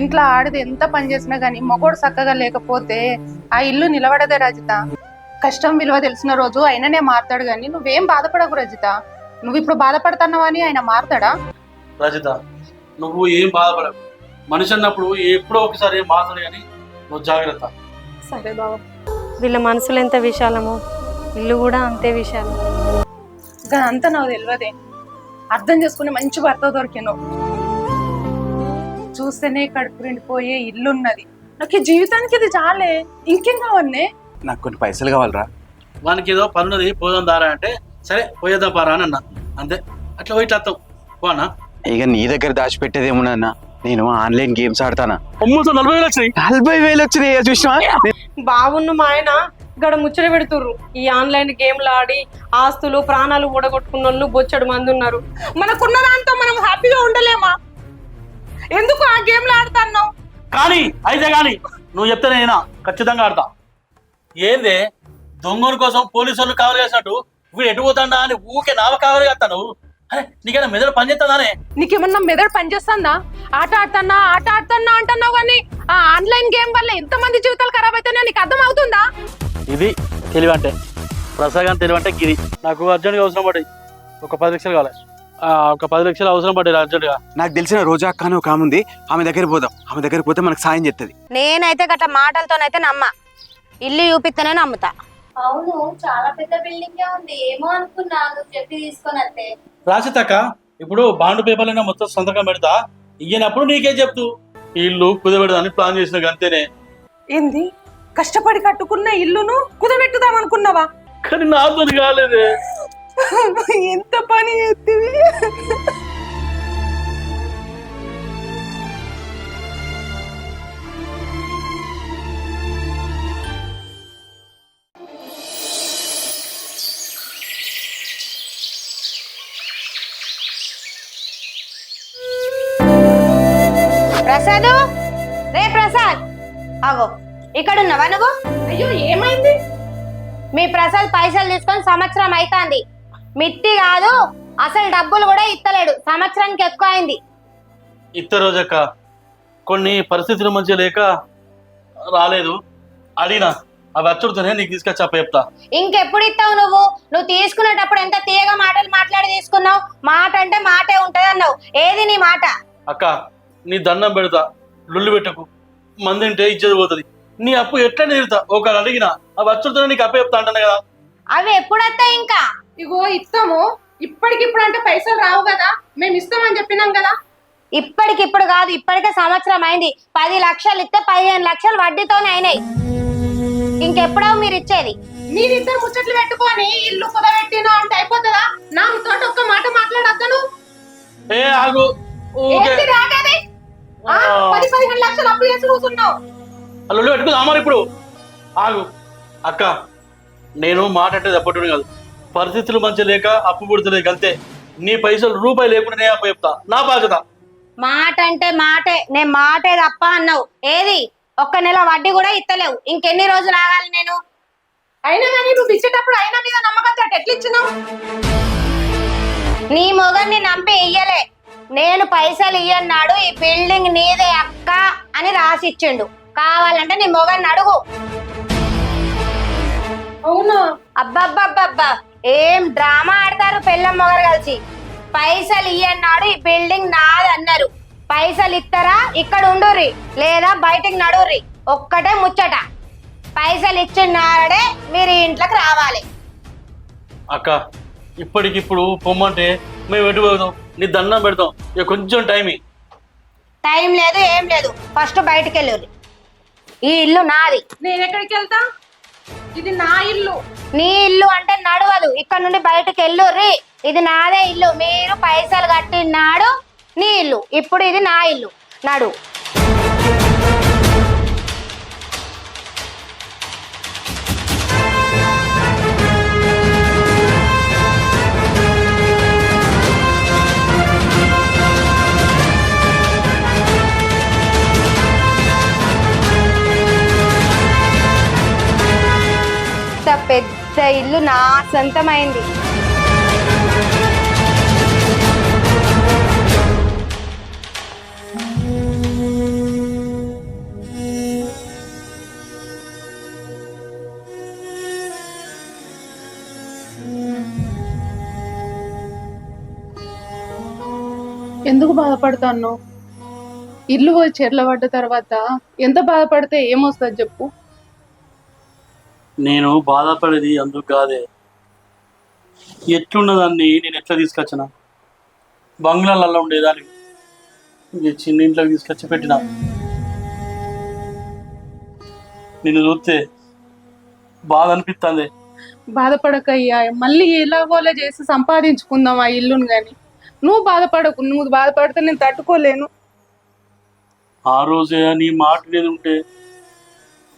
ఇంట్లో ఆడది ఎంత పని చేసినా గానీ మొగోడు చక్కగా లేకపోతే ఆ ఇల్లు నిలబడదే రజిత. కష్టం విలువ తెలిసిన రోజు ఆయననే మారుతాడు గాని నువ్వేం బాధపడకు రజిత. నువ్వు ఇప్పుడు బాధపడుతున్నావా అని ఆయన మారుతాడా? రజిత, నువ్వు ఏం బాధపడకు. మనిషి అన్నప్పుడు ఎప్పుడో ఒకసారి ఏం మారుతాడు కానీ నువ్వు జాగ్రత్త. సరే బాబు. వీళ్ళ మనసులు ఎంత విశాలమో ఇల్లు కూడా అంతే విశాలం. అంతా నాకు తెలియదే. అర్థం చేసుకుని మంచి భర్త దొరికాను. చూస్తేనే కడుపు నిండిపోయే ఇల్లున్నది. నాకు ఈ జీవితానికి ఇది చాలే, ఇంకేం కావన్నే. నాకు కొన్ని పైసలు కావాలరా. వానికి ఏదో పనున్నది పోదాం దారా అంటే సరే పోయేద్దాం పారా అని అన్నా, అంతే. అట్లా పోయి వస్తాం పోనా. ఇక నీ దగ్గర దాచిపెట్టేదేమున్నా, నేను ఆన్లైన్ గేమ్స్ ఆడతానా. 40,000 వచ్చినాయి. 40,000 వచ్చినాయి చూసినా. బావున్న మా ఆయన గడ ముచ్చట పెడుతుర్రు. ఈ ఆన్లైన్ గేమ్లు ఆడి ఆస్తులు ప్రాణాలు ఊడగొట్టుకున్న వాళ్ళు బొచ్చడు మంది ఉన్నారు. మనకున్న దాంతో మనం హ్యాపీగా ఉండలేమా? ఎందుకు ఆ గేమ్లు ఆడుతున్నావు? కానీ అయితే కానీ నువ్వు చెప్తేనేనా ఖచ్చితంగా ఆడతా. ఏందే దొంగల కోసం పోలీసు వాళ్ళు కావాలి చేసినట్టు వీడు ఎటు పోతాడా అని ఊకే నావ కావాలి చేస్తాను. అరే నీకైనా మెదడు పని చేస్తుందానే? నీకేమన్నా మెదడు పనిచేస్తుందా? ఆట ఆడుతున్నా అంటున్నావు కానీ ఆ ఆన్లైన్ గేమ్ వల్ల ఎంతమంది జీవితాలు ఖరాబ్ అవుతాయో నీకు అర్థం అవుతుందా? ఇది తెలివి అంటే, ప్రసాద్ తెలివి అంటే గిరి. నాకు అర్జెంట్గా అవసరం పడ్డాయి, ఒక 10 లక్షలు కావాలి. ఒక 10 లక్షలు అవసరం పడ్డాయి అర్జెంట్గా. నాకు తెలిసిన రోజా అక్క అని ఒక ఆమె ఉంది, ఆమె దగ్గర పోదాం. ఆమె దగ్గర పోతే మనకు సాయం చేస్తుంది. నేనైతే గట్ట మాటలతోనైతే నమ్మ, ఇల్లు చూపిస్తేనే నమ్ముతా. అవును, చాలా పెద్ద బిల్డింగ్ ఉంది. ఏమో అనుకున్నా నువ్వు చెప్పి తీసుకొని వస్తే. రాసితక్క, ఇప్పుడు బాండ్ పేపర్లైనా మొత్తం సంతకం పెడతా, ఇయ్యనప్పుడు నీకేం చెప్తూ ఇల్లు కుదబెడదాని ప్లాన్ చేసిన అంతేనే. ఏంది కష్టపడి కట్టుకున్న ఇల్లును కుదబెట్టుదాం అనుకున్నావా? కానీ నాతో కాలేదే. ఎంత పని చేతివి. ప్రసాద్, రే ప్రసాద్, అగో ఇక్కడ ఉన్నావా నువ్వు? అయ్యో ఏమైంది? మీ ప్రసాద్ పైసలు తీసుకొని సంవత్సరం అవుతుంది. మిత్తి కాదు అసలు డబ్బులు కూడా ఇస్తలేడు. సంవత్సరానికి ఎక్కువ అయింది. ఇత్త రోజక్క కొన్ని పరిస్థితులు మంచిగా లేక రాలేదు. అడిగినా అవి అచ్చుడుతోనే నీకు తీసుకొచ్చి అప్ప చెప్తా. ఇంకెప్పుడు ఇస్తావు నువ్వు? నువ్వు తీసుకునేటప్పుడు ఎంత తీయగా మాటలు మాట్లాడి తీసుకున్నావు. మాట అంటే మాటే ఉంటది అన్నావు. ఏది నీ మాట? అక్క నీ దండం పెడతా, లొల్లు పెట్టకు. మంది అంటే ఇచ్చేది పోతుంది. నీ అప్పు ఎట్లా తీరుతా? ఒకళ్ళు అడిగినా అవి అచ్చుడుతోనే నీకు అప్ప చెప్తా అంటాను కదా. అవి ఎప్పుడొస్తాయి? ఇంకా ఇగో ఇస్తాము. ఇప్పటికిప్పుడు అంటే పైసలు రావు కదా, మేము ఇస్తామని చెప్పినాం కదా. ఇప్పటికిప్పుడు కాదు, ఇప్పటికే సంవత్సరం అయింది. 10 లక్షలు ఇస్తే 15 లక్షలు వడ్డీతోనే అయినాయి. ఇంకెప్పుడో మీరు ఇచ్చేది? మీరిద్దరు ముచ్చట్లు పెట్టుకొని ఇల్లు కుదబెట్టినా అంటే అయిపోతుందా? నాతో ఒక్క మాట మాట్లాడద్దు. ఏ ఆగు, 10-15 లక్షలు అప్పు చేసి కూర్చున్నావు. లొల్లు పెట్టుకుందా మరి? ఇప్పుడు ఆగు అక్క, నేను మాట అంటే తప్పట్టుడు కాదు. పరిస్థితులు మంచిగా లేక అప్పు పుడుతున్నాయి అంతే. నీ పైసలు రూపాయి లేకుండా నేను అప్పు చెప్తా, నా బాధ్యత. మాట అంటే మాటే, నేను మాటే తప్ప అన్నావు. ఏది? ఒక్క నెల వడ్డీ కూడా ఇస్తలేవు. ఇంకెన్ని రోజులు ఆగాలి నేను? అయినా కానీ నువ్వు ఇచ్చేటప్పుడు అయినా మీద నమ్మకంతో ఎట్లా ఇచ్చినావు? నీ మొగన్ని నమ్మి ఇయ్యలే. నేను పైసలు ఇయ్యన్నాడు, ఈ బిల్డింగ్ నీదే అక్క అని రాసిచ్చిండు. కావాలంటే నీ మొగన్ని అడుగు. అవునా? అబ్బబ్బబ్బబ్బా, ఏం డ్రామా ఆడతారు పెళ్ళం మొగరు కలిసి. పైసలు ఇయ్యన్నాడు, ఈ బిల్డింగ్ నాది అన్నారు. పైసలు ఇస్తారా? ఇక్కడ ఉండుర్రి, లేదా బయటికి నడుర్రి. ఒక్కటే ముచ్చట, పైసలు ఇచ్చినాడే మీరు ఇంట్లోకి రావాలి. అక్క ఇప్పటికిప్పుడు పొమ్మంటే మేము ఎటు పోదాం? నీ దండం పెడతాం, ఇక కొంచెం టైం లేదు, ఏం లేదు. ఫస్ట్ బయటికి వెళ్ళుర్రి. ఈ ఇల్లు నాది. నేను ఎక్కడికి వెళ్తా? ఇది నా ఇల్లు. నీ ఇల్లు అంటే నడవదు. ఇక్కడ నుండి బయటకు వెళ్ళుర్రి. ఇది నాదే ఇల్లు. మీరు పైసలు కట్టినాడు నీ ఇల్లు. ఇప్పుడు ఇది నా ఇల్లు. నడు. పెద్ద ఇల్లు నా సొంతమైంది. ఎందుకు బాధపడతాను? ఇల్లు పోయి చెర్ల పడ్డ తర్వాత ఎంత బాధపడితే ఏమొస్తుంది చెప్పు. నేను బాధపడేది అందుకు కాదే, ఎట్లున్నదాన్ని నేను ఎట్లా తీసుకొచ్చిన బంగ్లాలలో ఉండేదాన్ని ఈ చిన్న ఇంట్లోకి తీసుకొచ్చి పెట్టిన. నిన్ను చూస్తే బాధ అనిపిస్తుంది. బాధపడకయ్యా, మళ్ళీ ఎలాగోలా చేసి సంపాదించుకుందాం ఆ ఇల్లును. గాని నువ్వు బాధపడకు, నువ్వు బాధపడితే నేను తట్టుకోలేను. ఆ రోజే నీ మాట మీద ఉంటే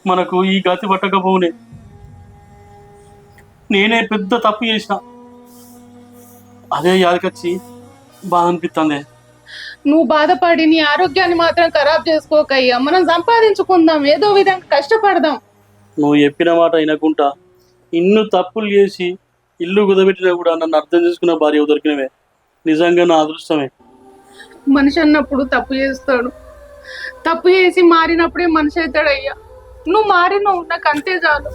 మనకు ఈ గతి పట్టకపోనే. నేనే పెద్ద తప్పు చేసిన, అదే యాదకొచ్చి బాధ అనిపిస్తుంది. నువ్వు బాధపడి నీ ఆరోగ్యాన్ని మాత్రం ఖరాబ్ చేసుకోకయ్యా. మనం సంపాదించుకుందాం, ఏదో విధంగా కష్టపడదాం. నువ్వు చెప్పిన మాట వినకుండా ఇన్ను తప్పులు చేసి ఇల్లు కుదబెట్టినా కూడా నన్ను అర్థం చేసుకున్న భార్య దొరికినవే నిజంగా నా అదృష్టమే. మనిషి అన్నప్పుడు తప్పు చేస్తాడు, తప్పు చేసి మారినప్పుడే మనిషి అవుతాడయ్యా. నువ్వు మారినవు, నాకు అంతే చాలు.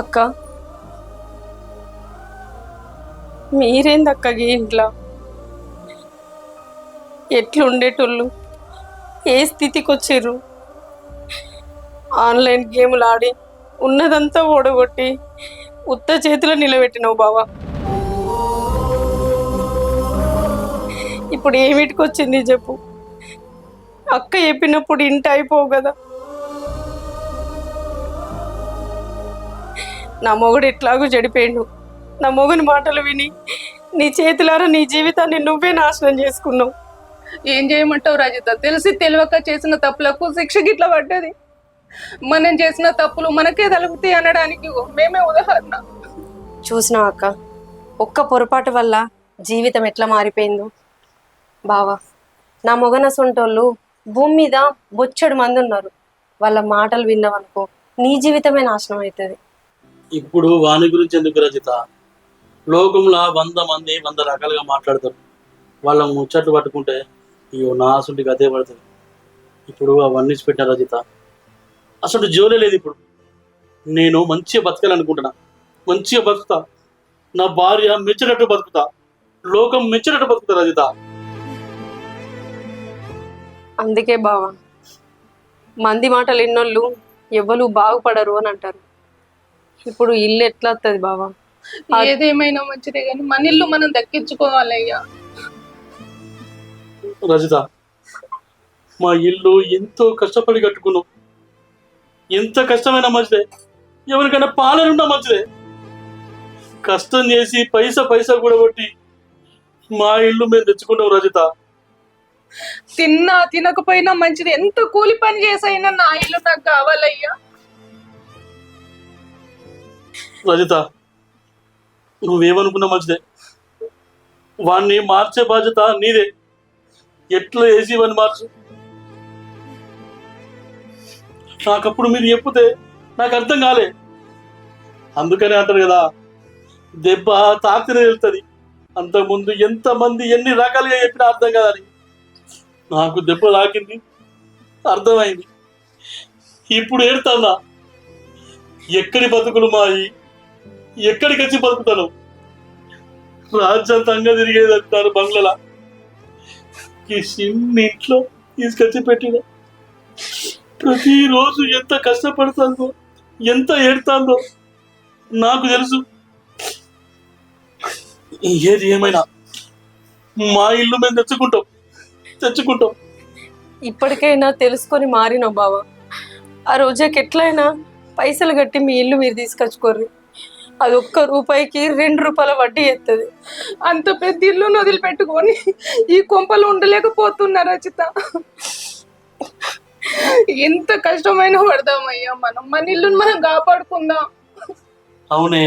అక్క మీరేందక్క ఈ ఇంట్లో ఎట్లుండేటోళ్ళు, ఏ స్థితికి వచ్చిర్రు? ఆన్లైన్ గేములు ఆడి ఉన్నదంతా ఓడగొట్టి ఉత్త చేతిలో నిలబెట్టినావు బావా. ఇప్పుడు ఏమిటికి వచ్చింది చెప్పు? అక్క చెప్పినప్పుడు ఇంట అయిపోవు కదా. నా మొగుడు ఎట్లాగూ చెడిపోయిండు. నా మొగుని మాటలు విని నీ చేతులారా నీ జీవితాన్ని నువ్వే నాశనం చేసుకున్నావు. ఏం చేయమంటావు రజిత? తెలిసి తెలియక చేసిన తప్పులకు శిక్ష గిట్ల పడ్డది. మనం చేసిన తప్పులు మనకే తలుగుతాయి అనడానికి మేమే ఉదాహరణ. చూసినావు అక్క, ఒక్క పొరపాటు వల్ల జీవితం ఎట్లా మారిపోయిందో. బావా, నా మొగన సొంటోళ్ళు భూమి మీద బొచ్చడు మంది ఉన్నారు. వాళ్ళ మాటలు విన్నావనుకో నీ జీవితమే నాశనం అవుతుంది. ఇప్పుడు వాని గురించి ఎందుకు రచిత? లోకంలో 100 మంది 100 రకాలుగా మాట్లాడతారు. వాళ్ళ ముచ్చట్లు పట్టుకుంటే అయ్యో నా అసలుకి అదే పడుతుంది. ఇప్పుడు అవన్నీ పెట్టిన రచిత, అసలు జోలే లేదు. ఇప్పుడు నేను మంచిగా బతకాలనుకుంటున్నా, మంచిగా బతుకుతా, నా భార్య మెచ్చినట్టు బతుకుతా, లోకం మెచ్చినట్టు బతుకుతా రజిత. అందుకే బావా, మంది మాటలు ఎన్నోళ్ళు ఎవ్వరు బాగుపడరు అని అంటారు. ఇప్పుడు ఇల్లు ఎట్లా వస్తుంది బావా? ఏదేమైనా మంచిదే కానీ మన ఇల్లు మనం దక్కించుకోవాలయ్యా. రజిత, మా ఇల్లు ఎంతో కష్టపడి కట్టుకున్నాం. ఎంత కష్టమైనా మంచిదే, ఎవరికైనా పాలనున్నా మంచిదే. కష్టం చేసి పైసా కూడా కొట్టి మా ఇల్లు మేము తెచ్చుకున్నాం రజిత. తిన్నా తినకపోయినా మంచిది, ఎంత కూలి పని చేసైనా నా ఇల్లు నాకు కావాలయ్యా. రజిత, నువ్వేమనుకున్నా మంచిదే, వాణ్ణి మార్చే బాధ్యత నీదే. ఎట్లా వేసి వాడిని మార్చు. నాకప్పుడు మీరు చెప్తే నాకు అర్థం కాలే. అందుకనే అంటారు కదా, దెబ్బ తాకితే వెళ్తుంది. అంతకుముందు ఎంతమంది ఎన్ని రకాలుగా చెప్పినా అర్థం కాదని. నాకు దెబ్బ తాకింది, అర్థమైంది. ఇప్పుడు ఏడుతానా? ఎక్కడి బతుకులు మాయి, ఎక్కడికి వచ్చి బతుకుతాను? రాజ్యాంతంగా తిరిగేదంటారు బంగ్లాల. ఈ చిన్న ఇంట్లో తీసుకొచ్చి పెట్టిన ప్రతిరోజు ఎంత కష్టపడుతుందో, ఎంత ఏడుతుందో నాకు తెలుసు. ఏది ఏమైనా మా ఇల్లు మేము తెచ్చుకుంటాం. ఇప్పటికైనా తెలుసుకొని మారినావు బావా. ఆ రోజుకి ఎట్లయినా పైసలు కట్టి మీ ఇల్లు మీరు తీసుకొచ్చుకోర్రి. అది ₹1కి ₹2 వడ్డీ ఎత్తది. అంత పెద్ద ఇల్లును వదిలిపెట్టుకొని ఈ కొంపలు ఉండలేకపోతున్నా రచిత. ఎంత కష్టమైనా పడదామయ్యా, మన ఇల్లుని మనం కాపాడుకుందాం. అవునే,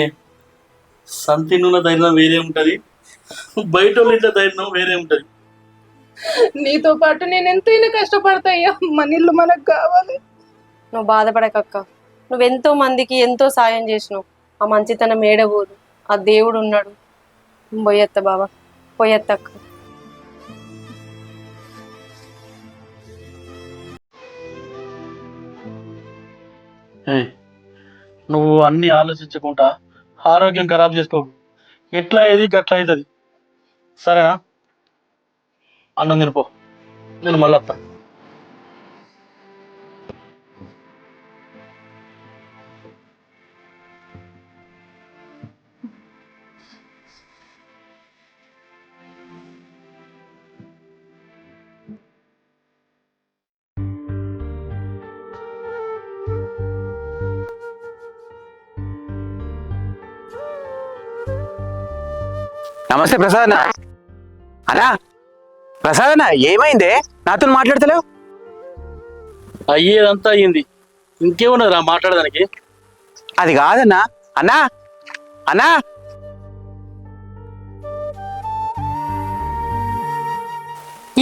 సంతినున్న ధైర్యం వేరే ఉంటది, బయట వాళ్ళ ఇంట్లో ధైర్యం వేరే ఉంటది. నీతో పాటు నేను ఎంతైనా కష్టపడతాయ్యా, మన ఇల్లు మనకు కావాలి. నువ్వు బాధపడకక్క, నువ్వెంతో మందికి ఎంతో సాయం చేసినావు. ఆ మంచితనం ఏడబోదు, ఆ దేవుడు ఉన్నాడు. పోయత్త బాబా, పోయత్తక్క. నువ్వు అన్ని ఆలోచించకుండా ఆరోగ్యం ఖరాబ్ చేసుకోకు. ఎట్లా అయ్యేది గట్లా అవుతుంది. సరేనా? అన్నం తినిపో, నేను మళ్ళీ వస్తా. నమస్తే ప్రసాద్ అన్న. అన్నా ప్రసాద్ అన్న, ఏమైందే నాతో మాట్లాడతలేవు? అయ్యేదంతా అయ్యింది, ఇంకేమున్నదిరా మాట్లాడడానికి? అది కాదన్నా. అన్నా అన్నా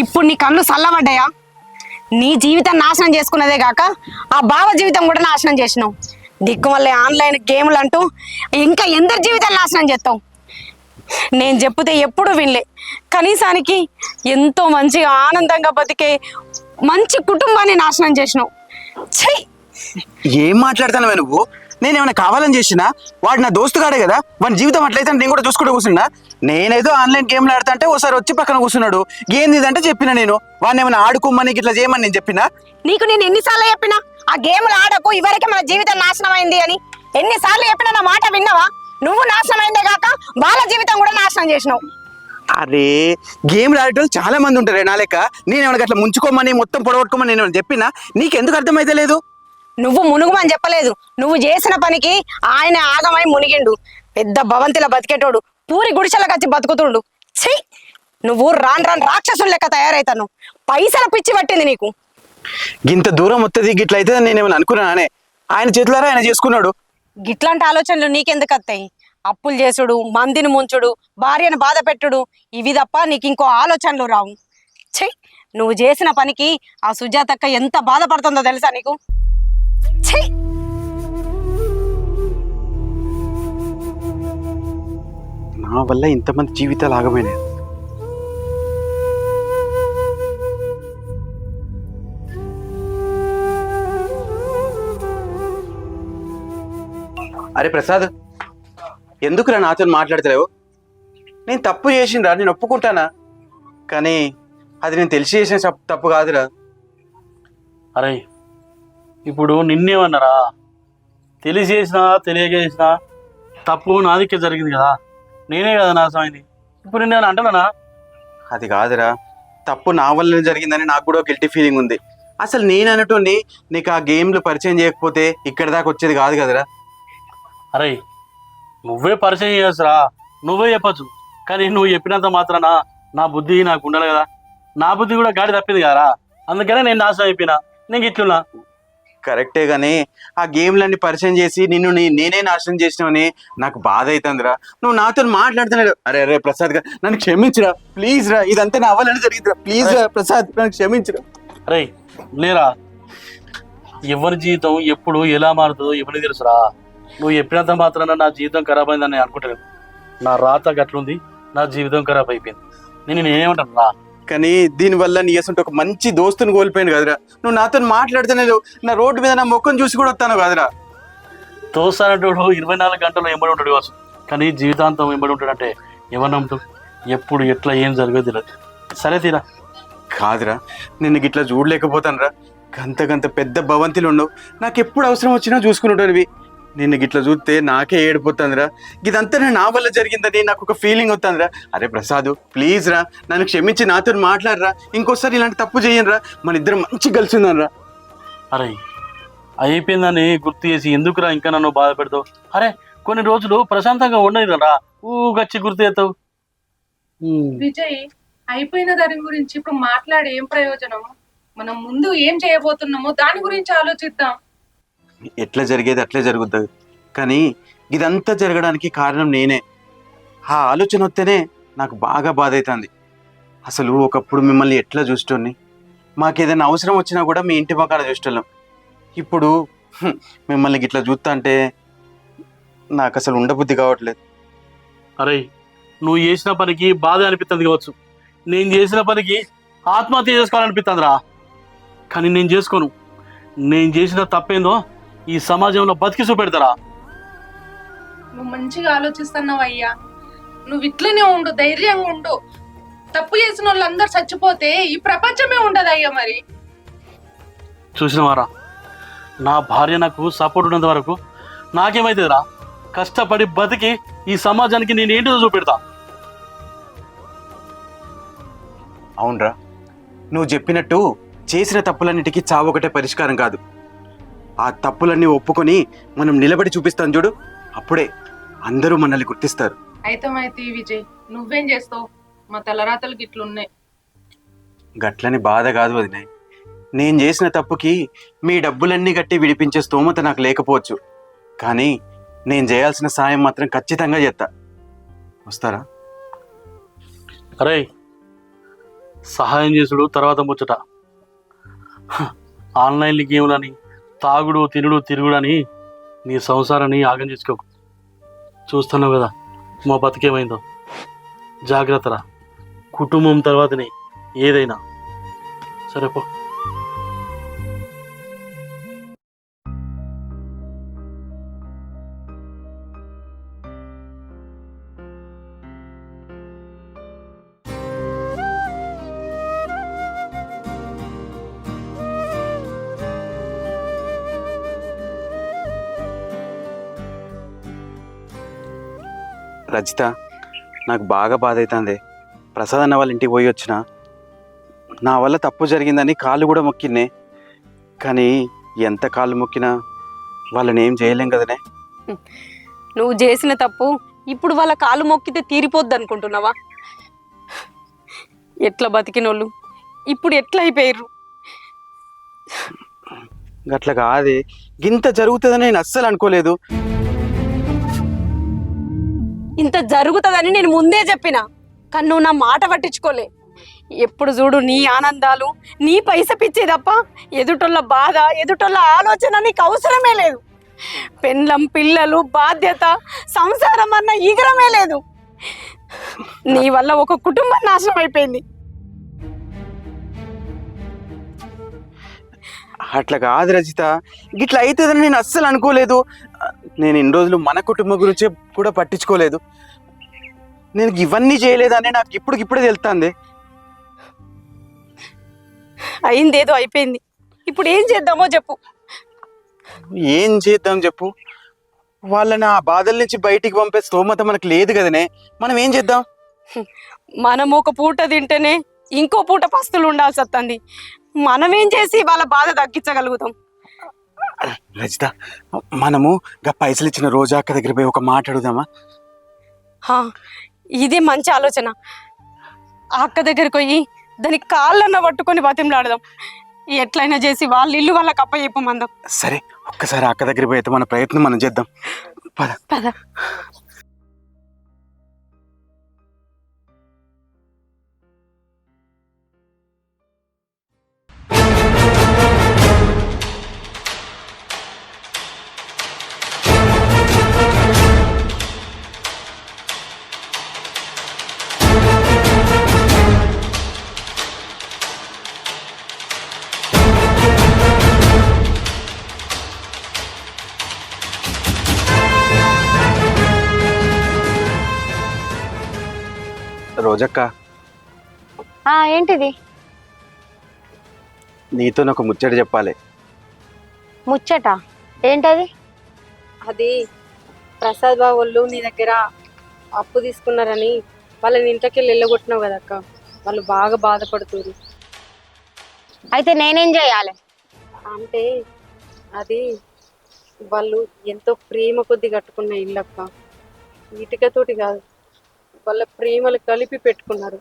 ఇప్పుడు నీ కళ్ళు చల్లబడ్డాయా? నీ జీవితం నాశనం చేసుకున్నదే కాక ఆ బావ జీవితం కూడా నాశనం చేసినావు. దిక్కు వల్లే ఆన్లైన్ గేమ్లు అంటూ ఇంకా ఎందరి జీవితాలు నాశనం చేస్తావు. నేను చెప్తే ఎప్పుడు వినలే. కనీసానికి ఎంతో మంచిగా ఆనందంగా బతికే మంచి కుటుంబాన్ని నాశనం చేసినావు. ఛీ! ఏం మాట్లాడుతున్నావే నువ్వు? నేనేమైనా కావాలని చేసినా? వాడు నా దోస్తు కాడే కదా, వాడి జీవితం అట్లయితే నేను కూడా చూసుకుంటూ కూర్చున్నా. నేనేదో ఆన్లైన్ గేమ్లు ఆడుతా అంటే ఓసారి వచ్చి పక్కన కూర్చున్నాడు. గేమ్ ఇదంటే చెప్పిన నేను, వాడిని ఏమైనా ఆడుకోమని ఇట్లా చేయమని నేను చెప్పినా? నీకు నేను ఎన్నిసార్లు చెప్పినా ఆ గేమ్లు ఆడకు, ఇవరకే మన జీవితం నాశనం అయింది అని? ఎన్నిసార్లు చెప్పినా నా మాట విన్నావా? నువ్వు నాశనం అయిందే కాక వాళ్ళ జీవితం కూడా నాశనం చేసినావు. అరే, గేమ్లు ఆడేటోళ్ళు చాలా మంది ఉంటారే నా లెక్క. నేనేమైనా అట్లా ముంచుకోమని మొత్తం పొడగొట్టుకోమని నేను చెప్పినా? నీకెందుకు అర్థమైతే లేదు? నువ్వు మునుగుమని చెప్పలేదు. నువ్వు చేసిన పనికి ఆయన ఆగమై మునిగిండు. పెద్ద భవంతిలో బతికేటోడు పూరి గుడిసెలకు వచ్చి బతుకుతుండు. ఛీ! నువ్వు రాను రాను రాక్షసుల లెక్క తయారైతాను. పైసల పిచ్చి పట్టింది నీకు. ఇంత దూరం వస్తుంది గిట్ల అయితే నేనేమైనా అనుకున్నానే? ఆయన చేతులారా ఆయన చేసుకున్నాడు. గిట్లాంటి ఆలోచనలు నీకెందుకు వస్తాయి? అప్పులు చేసుడు, మందిని ముంచుడు, భార్యను బాధ పెట్టుడు, ఇవి తప్ప నీకు ఇంకో ఆలోచనలు రావు. ఛీ! నువ్వు చేసిన పనికి ఆ సుజాతక్క ఎంత బాధపడుతుందో తెలుసా నీకు? ఛీ! నా వల్ల ఇంతమంది జీవితాలు ఆగమైనాయి. అరే ప్రసాద్, ఎందుకురా నాతో మాట్లాడతలేవు? నేను తప్పు చేసిండ్రా, నేను ఒప్పుకుంటానా, కానీ అది నేను తెలిసి చేసిన తప్పు కాదురా. అరే, ఇప్పుడు నిన్నేమన్నారా? తెలిసి చేసినా తెలియక చేసినా తప్పు నాదికే జరిగింది కదా, నేనే కదా నాశనం అయింది. ఇప్పుడు నేను అంటున్నానా? అది కాదురా, తప్పు నా వల్లనే జరిగిందని నాకు కూడా గిల్టీ ఫీలింగ్ ఉంది. అసలు నేను అన్నట్టుండి నీకు ఆ గేమ్లు పరిచయం చేయకపోతే ఇక్కడ దాకా వచ్చేది కాదు కదరా. అరే, నువ్వే పరిచయం చేయొచ్చురా, నువ్వే చెప్పచ్చు. కానీ నువ్వు చెప్పినంత మాత్రాన నా బుద్ధి నాకు ఉండాలి కదా. నా బుద్ధి కూడా గాడి తప్పింది కదరా, అందుకనే నేను నాశనం అయిపోయినా. నేను ఇట్లున్నా. కరెక్టే, కానీ ఆ గేమ్లన్నీ పరిచయం చేసి నేనే నాశనం చేసినావని నాకు బాధ అవుతుందిరా. నువ్వు నాతో మాట్లాడుతున్నాడు. అరే అరే ప్రసాద్ గా నన్ను క్షమించురా ప్లీజ్ రా, ఇదంతా నా అవ్వాలని జరిగిందిరా. ప్లీజ్ రా ప్రసాద్, నన్ను క్షమించురా. అరే లేరా, ఎవరి జీవితం ఎప్పుడు ఎలా మారుతుందో ఎవరికి తెలుసురా. నువ్వు చెప్పినంత మాత్రాన నా జీవితం ఖరాబ్ అయిందని నేను అనుకుంటాను. నా రాత గట్లుంది, నా జీవితం ఖరాబ్ అయిపోయింది. నేనేమంటాను రా. కానీ దీనివల్ల నీ అసలు ఒక మంచి దోస్తుని కోల్పోయాను కదరా. నువ్వు నాతో మాట్లాడుతూనే నా రోడ్డు మీద నా ముఖం చూసి కూడా వస్తాను కదరా. తోస్తానంటాడు 24 గంటలు ఎంబడి ఉంటాడు కావచ్చు, కానీ జీవితాంతం ఎంబడి ఉంటాడంటే ఎవరు నమ్ముతాడు? ఎప్పుడు ఎట్లా ఏం జరగదు తెలియదు. సరే తీరా. కాదురా, నిన్ను గిట్లా చూడలేకపోతాను రా. గంత పెద్ద భవంతిలో ఉండవు, నాకు ఎప్పుడు అవసరం వచ్చినా చూసుకునేటోనివి. నిన్ను గిట్లా చూస్తే నాకే ఏడిపోతుందిరా. ఇదంతా నా వల్ల జరిగిందని నాకు ఒక ఫీలింగ్ వస్తుందిరా. అరే ప్రసాద్ ప్లీజ్ రా, నన్ను క్షమించి నాతో మాట్లాడరా. ఇంకోసారి ఇలాంటి తప్పు చేయనురా, మన ఇద్దరం మంచి కలిసి ఉందనరా. అరే అయిపోయిందని గుర్తు చేసి ఎందుకురా ఇంకా నన్ను బాధ పెడతావు? అరే కొన్ని రోజులు ప్రశాంతంగా ఉండదు రా, ఊగచ్చి గుర్తు చేస్తావు. విజయ్, అయిపోయిన దాని గురించి ఇప్పుడు మాట్లాడి ఏం ప్రయోజనం? మనం ముందు ఏం చేయబోతున్నామో దాని గురించి ఆలోచిద్దాం. ఎట్లా జరిగేది అట్లే జరుగుతుంది, కానీ ఇదంతా జరగడానికి కారణం నేనే. ఆ ఆలోచన వస్తేనే నాకు బాగా బాధ అవుతుంది. అసలు ఒకప్పుడు మిమ్మల్ని ఎట్లా చూసేటోని, మాకేదైనా అవసరం వచ్చినా కూడా మీ ఇంటి పక్కన చూసేటోళ్ళం. ఇప్పుడు మిమ్మల్ని ఇట్లా చూస్తా అంటే నాకు అసలు ఉండబుద్ధి కావట్లేదు. అరే నువ్వు చేసిన పనికి బాధ అనిపిస్తుంది కావచ్చు, నేను చేసిన పనికి ఆత్మహత్య చేసుకోవాలనిపిస్తుంది రా. కానీ నేను చేసుకోను. నేను చేసిన తప్పేందో ఈ సమాజంలో బతికి చూపెడతారా. నువ్వు మంచిగా ఆలోచిస్తున్నావు అయ్యా. నువ్వు ఇట్లనే ఉండు, ధైర్యంగా ఉండు. తప్పు చేసిన వాళ్ళందరూ చచ్చిపోతే ఈ ప్రపంచమే ఉండదు అయ్యా. మరి చూసినవారా, నా భార్య నాకు సపోర్ట్ ఉన్నంత వరకు నాకేమైతుందిరా? కష్టపడి బతికి ఈ సమాజానికి నేను ఏంటిదో చూపెడతా. అవునరా, నువ్వు చెప్పినట్టు చేసిన తప్పులన్నిటికీ చావు ఒకటే పరిష్కారం కాదు. ఆ తప్పులన్నీ ఒప్పుకొని మనం నిలబడి చూపిస్తాం చూడు, అప్పుడే అందరూ మనల్ని గుర్తిస్తారు. అయితే విజయ్, నువ్వేం చేస్తావు? మా తలరాతలు గిట్లున్నాయి. గట్లని బాధ కాదు వదినాయ్. నేను చేసిన తప్పుకి మీ డబ్బులన్నీ కట్టి విడిపించే స్తోమత నాకు లేకపోవచ్చు, కానీ నేను చేయాల్సిన సాయం మాత్రం ఖచ్చితంగా చేస్తా. వస్తారా? అరే, సహాయం చేసుడు తర్వాత ముచ్చట. ఆన్లైన్ గేమ్లని, తాగుడు తినుడు తిరుగుడని నీ సంసారాన్ని ఆగం చేసుకోకు. చూస్తున్నావు కదా మా బతికేమైందో. జాగ్రత్తరా, కుటుంబం తర్వాతనే ఏదైనా. సరే పో. రజిత, నాకు బాగా బాధ అవుతుంది. ప్రసాద్ అన్న వాళ్ళ ఇంటికి పోయి వచ్చిన, నా వల్ల తప్పు జరిగిందని కాళ్ళు కూడా మొక్కినే, కానీ ఎంత కాళ్ళు మొక్కినా వాళ్ళని ఏం చేయలేం కదనే. నువ్వు చేసిన తప్పు ఇప్పుడు వాళ్ళ కాలు మొక్కితే తీరిపోద్ది అనుకుంటున్నావా? ఎట్లా బతికినోళ్ళు ఇప్పుడు ఎట్లా అయిపోయారు? గట్ల కాదే, గింత జరుగుతుందని నేను అస్సలు అనుకోలేదు. ఇంత జరుగుతుందని నేను ముందే చెప్పిన, కానీ నువ్వు నా మాట పట్టించుకోలే. ఎప్పుడు చూడు నీ ఆనందాలు, నీ పైస పిచ్చే తప్ప ఎదుటోళ్ళ బాధ, ఎదుటోళ్ళ ఆలోచన నీకు అవసరమే లేదు. పెండ్లం, పిల్లలు, బాధ్యత, సంసారం అన్న ఈగరమే లేదు. నీ వల్ల ఒక కుటుంబం నాశనం అయిపోయింది. అట్లా కాదు రజిత, గిట్లా అవుతుందని నేను అస్సలు అనుకోలేదు. నేను ఇన్ని రోజులు మన కుటుంబం గురించి కూడా పట్టించుకోలేదు. నేను ఇవన్నీ చేయలేదని నాకు ఇప్పుడే తెలుస్తుంది. అయిందేదో అయిపోయింది, ఇప్పుడు ఏం చేద్దామో చెప్పు. ఏం చేద్దాం చెప్పు? వాళ్ళని ఆ బాధల నుంచి బయటికి పంపే స్తోమత మనకు లేదు కదనే. మనం ఏం చేద్దాం? మనం ఒక పూట తింటేనే ఇంకో పూట పస్తులు ఉండాల్సి వస్తుంది. మనం ఏం చేసి వాళ్ళ బాధ తగ్గించగలుగుతాం? రజిత, మనము పైసలు ఇచ్చిన రోజా అక్క దగ్గర పోయి ఒక మాట అడుగుదామా? ఇదే మంచి ఆలోచన. ఆ అక్క దగ్గరికి పోయి దాని కాళ్ళన్న పట్టుకొని బతిమలాడదాం. ఎట్లయినా చేసి వాళ్ళ ఇల్లు వాళ్ళకి అప్పచెప్పమందాం. సరే, ఒక్కసారి అక్క దగ్గర పోయి అయితే మన ప్రయత్నం మనం చేద్దాం. పద పద. రోజక్క, ఏంటిది? నీతో నాకు ముచ్చట చెప్పాలి. ముచ్చట ఏంటది? అది ప్రసాద్ బాబు వాళ్ళు నీ దగ్గర అప్పు తీసుకున్నారని వాళ్ళని ఇంట్లోకి వెళ్ళగొట్టినావు కదా అక్క. వాళ్ళు బాగా బాధపడుతున్నారు. అయితే నేనేం చేయాలి? అంటే అది వాళ్ళు ఎంతో ప్రేమ కొద్ది కట్టుకున్న ఇల్లు అక్క. ఇటుకతోటి కాదు, వాళ్ళ ప్రేమలు కలిపి పెట్టుకున్నారు.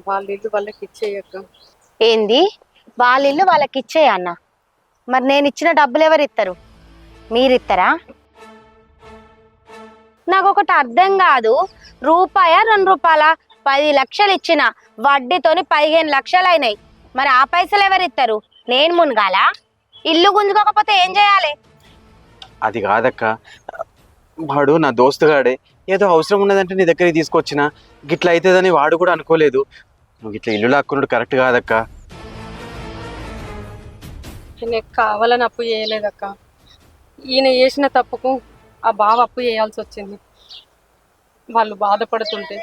వాళ్ళ ఇల్లు వాళ్ళకి ఇచ్చేయక్క. ఏంది? వాళ్ళ ఇల్లు వాళ్ళకి ఇచ్చేయన్న? మరి నేను ఇచ్చిన డబ్బులు ఎవరు ఇస్తారు? మీరిస్తారా? నాకు ఒకటి అర్థం కాదు. రూపాయ 2 రూపాయల 10 లక్షలు ఇచ్చిన వడ్డీతోని 15 లక్షలు అయినాయి. మరి ఆ పైసలు ఎవరు ఇస్తారు? నేను మునగాల? ఇల్లు గుంజుకోకపోతే ఏం చేయాలి? అది కాదక్క, వాడు నా దోస్తుగాడే. ఏదో అవసరం ఉన్నదంటే నీ దగ్గరికి తీసుకొచ్చిన, గిట్ల అవుతుందని వాడు కూడా అనుకోలేదు. నువ్వు ఇట్లా ఇల్లు లాక్కున్నాడు కరెక్ట్ కాదక్క. నేను కావాలని అప్పు చేయలేదక్క. ఈయన చేసిన తప్పుకు ఆ బావ అప్పు చేయాల్సి వచ్చింది. వాళ్ళు బాధపడుతుంటే,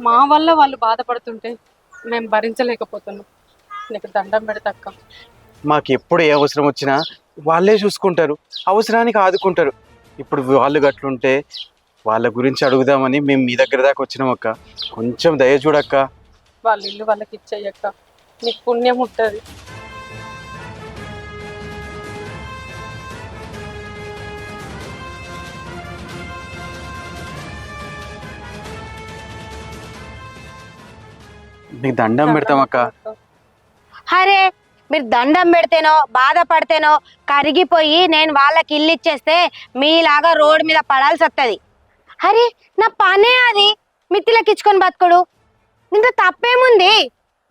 మా వల్ల వాళ్ళు బాధపడుతుంటే మేము భరించలేకపోతున్నాం. నీకు దండం పెడతక్క. మాకు ఎప్పుడు ఏ అవసరం వచ్చినా వాళ్ళే చూసుకుంటారు, అవసరానికి ఆదుకుంటారు. ఇప్పుడు వాళ్ళు గట్లుంటే వాళ్ళ గురించి అడుగుదామని మేము మీ దగ్గర దాకా వచ్చినాం అక్క. కొంచెం దయ చూడక్క. వాళ్ళ ఇల్లు వాళ్ళకి ఇచ్చేయక్క, నీకు పుణ్యం ఉంటుంది. మీకు దండం పెడతాం అక్క. అరే మీరు దండం పెడితేనో బాధపడితేనో కరిగిపోయి నేను వాళ్ళకి ఇల్లు ఇచ్చేస్తే మీలాగా రోడ్డు మీద పడాల్సి వస్తుంది. అరే నా పనే అది మిత్తిలకి ఇచ్చుకొని బతుకుడు. ఇంత తప్పేముంది?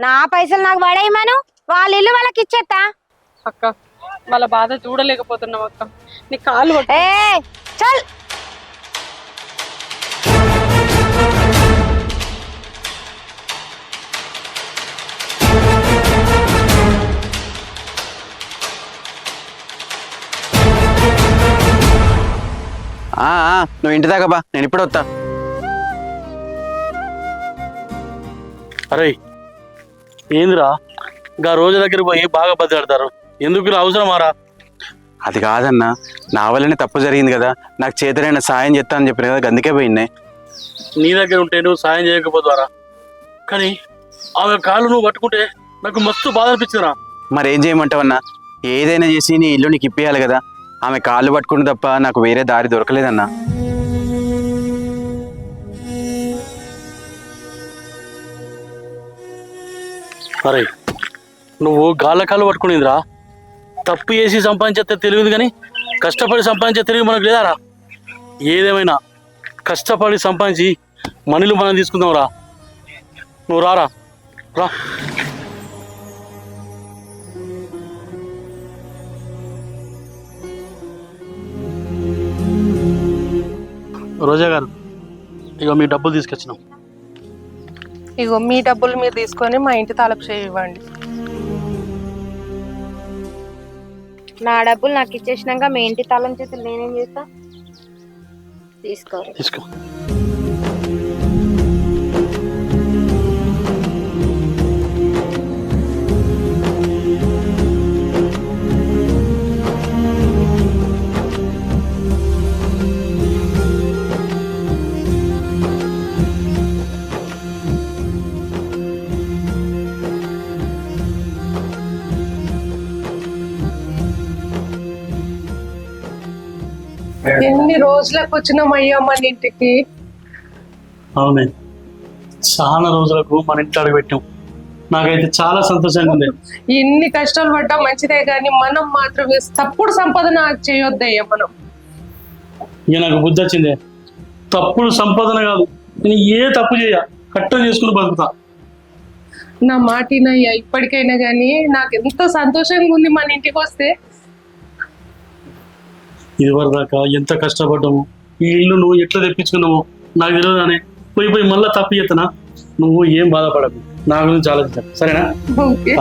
నా పైసలు నాకు పడేయమను, వాళ్ళ ఇల్లు వాళ్ళకి ఇచ్చేస్తా. అక్క వాళ్ళ బాధ చూడలేకపోతున్నాం అక్క, నీ కాలు ఏ చల్. నువ్వు ఇంటి దాకా బా, నేను ఇప్పుడు వస్తా. అరే ఏందిరా ఇంకా రోజు దగ్గర పోయి బాగా బద్దెడతారు, ఎందుకు ఇలా అవసరమారా? అది కాదన్నా, నా వల్లనే తప్పు జరిగింది కదా, నాకు చేతనైనా సాయం చేస్తా అని చెప్పిన కదా, అందుకే పోయినాయి. నీ దగ్గర ఉంటే నువ్వు సాయం చేయకపోతారా? కానీ ఆమె కాళ్ళు నువ్వు పట్టుకుంటే నాకు మస్తు బాధ అనిపించిందిరా. మరేం చేయమంటావన్నా, ఏదైనా చేసి నీ ఇల్లు నీకు ఇప్పియాలి కదా. ఆమె కాళ్ళు పట్టుకుంటే తప్ప నాకు వేరే దారి దొరకలేదన్నా. అరే నువ్వు గాళ్ళ కాళ్ళు పట్టుకునేదిరా. తప్పు చేసి సంపాదించేస్తే తెలియదు, కానీ కష్టపడి సంపాదించే తెలివి మనకు లేదారా? ఏదేమైనా కష్టపడి సంపాదించి మనీలు మనం తీసుకుందాం రా. నువ్వు రారా రా. రోజా గారు, ఇక మీ డబ్బులు తీసుకొచ్చినాం. ఇగో మీ డబ్బులు మీరు తీసుకొని మా ఇంటి తాలపు చేయి ఇవ్వండి. నా డబ్బులు నాకు ఇచ్చేసినాక మీ ఇంటి తాళం చేతులు నేనేం చేస్తా? తీసుకో. తీసుకో. ఎన్ని రోజులకు వచ్చినాం అయ్యా మన ఇంటికి. అవునే, చాలా రోజులకు మన ఇంట్లో అడుగు పెట్టాం. నాకైతే చాలా సంతోషంగా ఉంది. ఎన్ని కష్టాలు పడ్డా మంచిదే గాని మనం మాత్రం తప్పుడు సంపాదన చేయొద్దయ్యా మనం. ఇక నాకు బుద్ధి వచ్చిందే, తప్పుడు సంపాదన కాదు, నేను ఏ తప్పు చేయ కట్టం చేసుకుని బతుకుతా. నా మాటినయ్యా ఇప్పటికైనా గానీ నాకు ఎంతో సంతోషంగా ఉంది మన ఇంటికి వస్తే. ఇదివరకు దాకా ఎంత కష్టపడ్డాము, ఈ ఇల్లు నువ్వు ఎట్లా తెప్పించుకున్నావు నాకు తెలియదు. కానీ పోయి మళ్ళీ తప్పు చేస్తున్నా. నువ్వు ఏం బాధపడకు, నా గురించి ఆలోచించు, సరేనా? ఓకే.